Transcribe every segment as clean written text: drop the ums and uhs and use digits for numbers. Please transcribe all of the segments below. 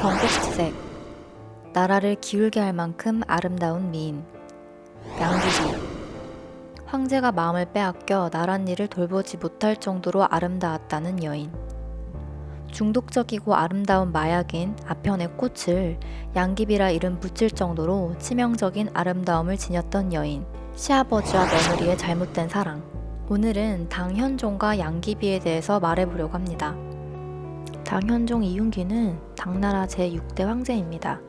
경국지색, 나라를 기울게 할 만큼 아름다운 미인. 양귀비, 황제가 마음을 빼앗겨 나랏일을 돌보지 못할 정도로 아름다웠다는 여인. 중독적이고 아름다운 마약인 아편의 꽃을 양귀비라 이름 붙일 정도로 치명적인 아름다움을 지녔던 여인. 시아버지와 며느리의 잘못된 사랑. 오늘은 당현종과 양귀비에 대해서 말해보려고 합니다. 당현종 이윤기는 당나라 제6대 황제입니다.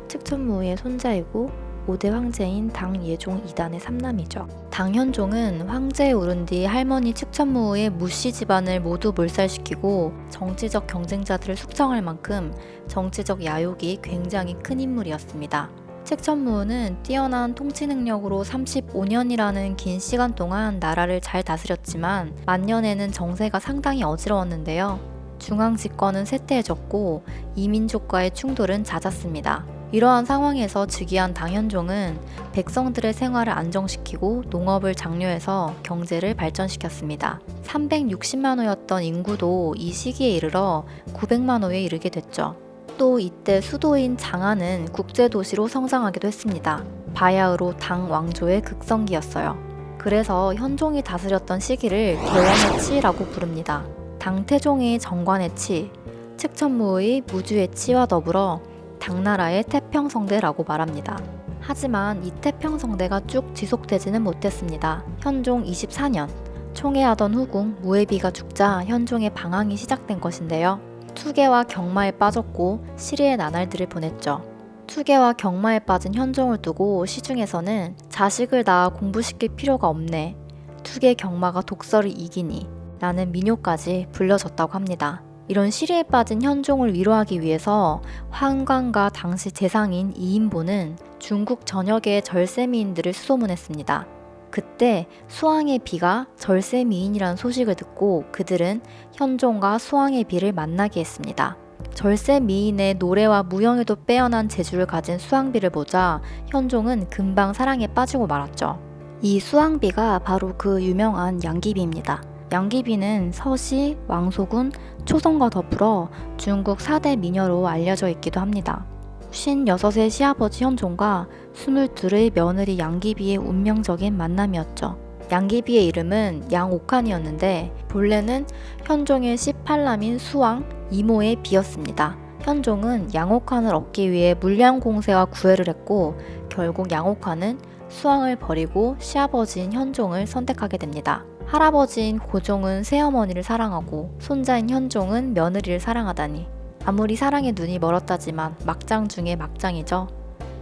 측천무의 손자이고 5대 황제인 당예종 2단의 3남이죠. 당현종은 황제에 오른 뒤 할머니 측천무의 무씨 집안을 모두 몰살시키고 정치적 경쟁자들을 숙청할 만큼 정치적 야욕이 굉장히 큰 인물이었습니다. 측천무는 뛰어난 통치 능력으로 35년이라는 긴 시간 동안 나라를 잘 다스렸지만 만년에는 정세가 상당히 어지러웠는데요. 중앙 집권은 쇠퇴해졌고 이민족과의 충돌은 잦았습니다. 이러한 상황에서 즉위한 당현종은 백성들의 생활을 안정시키고 농업을 장려해서 경제를 발전시켰습니다. 360만 호였던 인구도 이 시기에 이르러 900만 호에 이르게 됐죠. 또 이때 수도인 장안은 국제도시로 성장하기도 했습니다. 바야흐로 당 왕조의 극성기였어요. 그래서 현종이 다스렸던 시기를 개원의 치라고 부릅니다. 당태종의 정관의 치, 측천무의 무주의 치와 더불어 당나라의 태평성대라고 말합니다. 하지만 이 태평성대가 쭉 지속되지는 못했습니다. 현종 24년, 총애하던 후궁 무해비가 죽자 현종의 방황이 시작된 것인데요. 투계와 경마에 빠졌고 시리의 나날들을 보냈죠. 투계와 경마에 빠진 현종을 두고 시중에서는 자식을 낳아 공부시킬 필요가 없네, 투계 경마가 독서를 이기니 라는 민요까지 불려졌다고 합니다. 이런 시리에 빠진 현종을 위로하기 위해서 환관과 당시 재상인 이인보는 중국 전역의 절세미인들을 수소문했습니다. 그때 수왕의 비가 절세미인이라는 소식을 듣고 그들은 현종과 수왕의 비를 만나게 했습니다. 절세미인의 노래와 무용에도 빼어난 재주를 가진 수왕비를 보자 현종은 금방 사랑에 빠지고 말았죠. 이 수왕비가 바로 그 유명한 양귀비입니다. 양귀비는 서시, 왕소군, 초성과 더불어 중국 4대 미녀로 알려져 있기도 합니다. 56의 시아버지 현종과 22의 며느리 양귀비의 운명적인 만남이었죠. 양귀비의 이름은 양옥한이었는데 본래는 현종의 18남인 수왕, 이모의 비였습니다. 현종은 양옥한을 얻기 위해 물량공세와 구애를 했고 결국 양옥한은 수왕을 버리고 시아버지인 현종을 선택하게 됩니다. 할아버지인 고종은 새어머니를 사랑하고 손자인 현종은 며느리를 사랑하다니 아무리 사랑의 눈이 멀었다지만 막장 중에 막장이죠.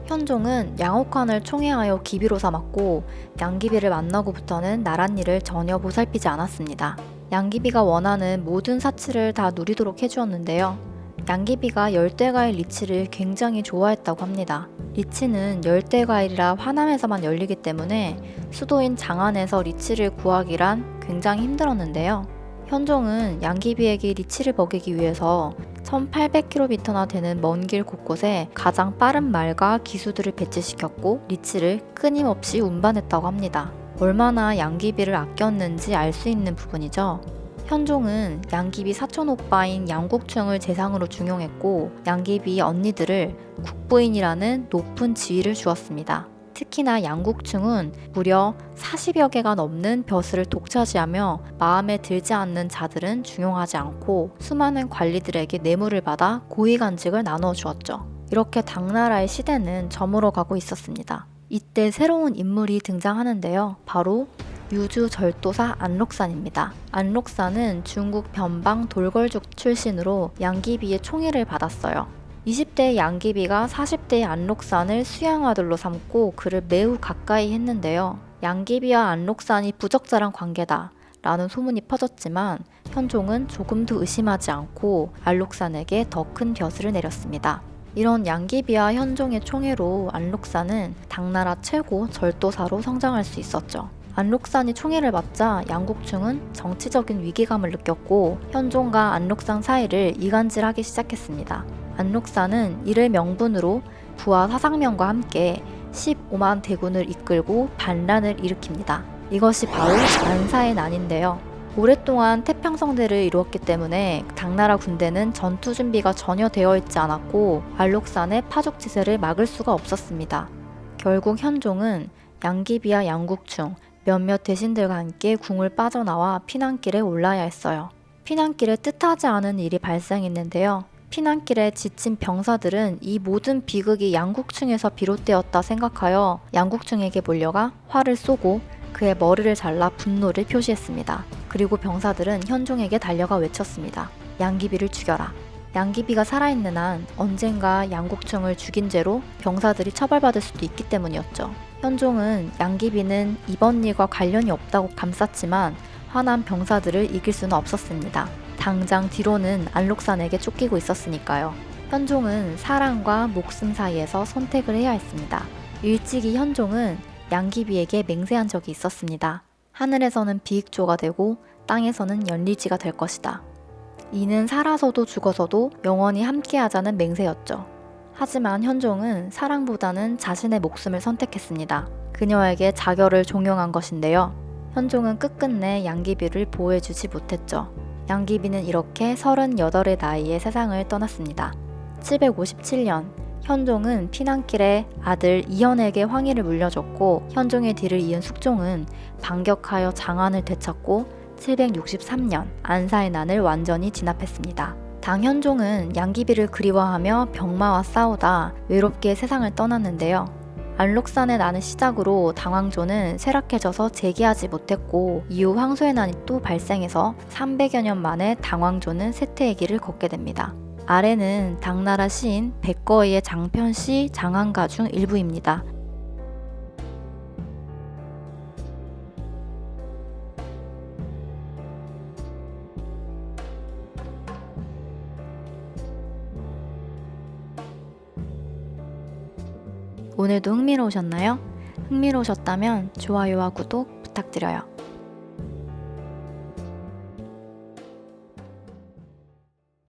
현종은 양옥환을 총애하여 기비로 삼았고 양귀비를 만나고부터는 나랏일을 전혀 보살피지 않았습니다. 양귀비가 원하는 모든 사치를 다 누리도록 해주었는데요. 양귀비가 열대과일 리치를 굉장히 좋아했다고 합니다. 리치는 열대과일이라 화남에서만 열리기 때문에 수도인 장안에서 리치를 구하기란 굉장히 힘들었는데요. 현종은 양귀비에게 리치를 먹이기 위해서 1800km나 되는 먼 길 곳곳에 가장 빠른 말과 기수들을 배치시켰고 리치를 끊임없이 운반했다고 합니다. 얼마나 양귀비를 아꼈는지 알 수 있는 부분이죠. 현종은 양귀비 사촌 오빠인 양국충을 재상으로 중용했고 양귀비 언니들을 국부인이라는 높은 지위를 주었습니다. 특히나 양국충은 무려 40여 개가 넘는 벼슬을 독차지하며 마음에 들지 않는 자들은 중용하지 않고 수많은 관리들에게 뇌물을 받아 고위간직을 나누어 주었죠. 이렇게 당나라의 시대는 저물어 가고 있었습니다. 이때 새로운 인물이 등장하는데요. 바로 유주절도사 안록산입니다. 안록산은 중국 변방 돌걸족 출신으로 양귀비의 총애를 받았어요. 20대의 양귀비가 40대의 안록산을 수양아들로 삼고 그를 매우 가까이 했는데요. 양귀비와 안록산이 부적절한 관계다 라는 소문이 퍼졌지만 현종은 조금도 의심하지 않고 안록산에게 더 큰 벼슬을 내렸습니다. 이런 양귀비와 현종의 총애로 안록산은 당나라 최고 절도사로 성장할 수 있었죠. 안록산이 총애를 받자 양국충은 정치적인 위기감을 느꼈고 현종과 안록산 사이를 이간질하기 시작했습니다. 안록산은 이를 명분으로 부하 사상명과 함께 15만 대군을 이끌고 반란을 일으킵니다. 이것이 바로 안사의 난인데요. 오랫동안 태평성대를 이루었기 때문에 당나라 군대는 전투 준비가 전혀 되어 있지 않았고 알록산의 파죽지세를 막을 수가 없었습니다. 결국 현종은 양귀비와 양국충, 몇몇 대신들과 함께 궁을 빠져나와 피난길에 올라야 했어요. 피난길에 뜻하지 않은 일이 발생했는데요. 피난길에 지친 병사들은 이 모든 비극이 양국충에서 비롯되었다 생각하여 양국충에게 몰려가 활을 쏘고 그의 머리를 잘라 분노를 표시했습니다. 그리고 병사들은 현종에게 달려가 외쳤습니다. 양귀비를 죽여라. 양귀비가 살아있는 한 언젠가 양국충을 죽인 죄로 병사들이 처벌받을 수도 있기 때문이었죠. 현종은 양귀비는 이번 일과 관련이 없다고 감쌌지만 화난 병사들을 이길 수는 없었습니다. 당장 뒤로는 안록산에게 쫓기고 있었으니까요. 현종은 사랑과 목숨 사이에서 선택을 해야 했습니다. 일찍이 현종은 양귀비에게 맹세한 적이 있었습니다. 하늘에서는 비익조가 되고 땅에서는 연리지가 될 것이다. 이는 살아서도 죽어서도 영원히 함께하자는 맹세였죠. 하지만 현종은 사랑보다는 자신의 목숨을 선택했습니다. 그녀에게 자결을 종용한 것인데요. 현종은 끝끝내 양귀비를 보호해주지 못했죠. 양귀비는 이렇게 38의 나이에 세상을 떠났습니다. 757년 현종은 피난길에 아들 이현에게 황위를 물려줬고 현종의 뒤를 이은 숙종은 반격하여 장안을 되찾고 763년 안사의 난을 완전히 진압했습니다. 당현종은 양귀비를 그리워하며 병마와 싸우다 외롭게 세상을 떠났는데요. 안록산의 난을 시작으로 당황조는 쇠락해져서 재기하지 못했고 이후 황소의 난이 또 발생해서 300여 년 만에 당황조는 쇠퇴의 길을 걷게 됩니다. 아래는 당나라 시인 백거이의 장편시 장안가 중 일부입니다. 오늘도 흥미로우셨나요? 흥미로우셨다면 좋아요와 구독 부탁드려요.